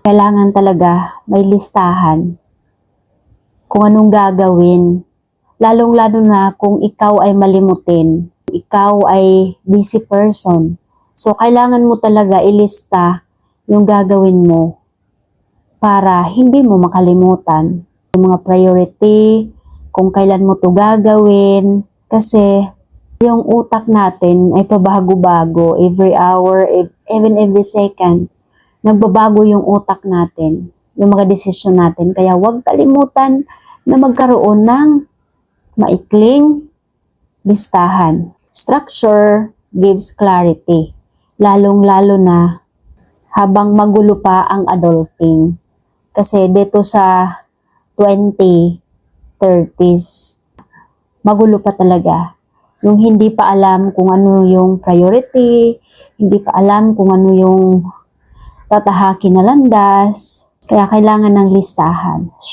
Kailangan talaga may listahan kung anong gagawin. Lalong-lalo na kung ikaw ay malimutin, ikaw ay busy person. So, kailangan mo talaga ilista yung gagawin mo para hindi mo makalimutan. Yung mga priority, kung kailan mo to gagawin. Kasi, yung utak natin ay pabago-bago every hour, even every second. Nagbabago yung utak natin, yung mga desisyon natin. Kaya huwag kalimutan na magkaroon ng maikling listahan. Structure gives clarity. Lalong-lalo na habang magulo pa ang adulting. Kasi dito sa 20, 30s, magulo pa talaga. Yung hindi pa alam kung ano yung priority, hindi pa alam kung ano yung tatahakin na landas, kaya kailangan ng listahan. So,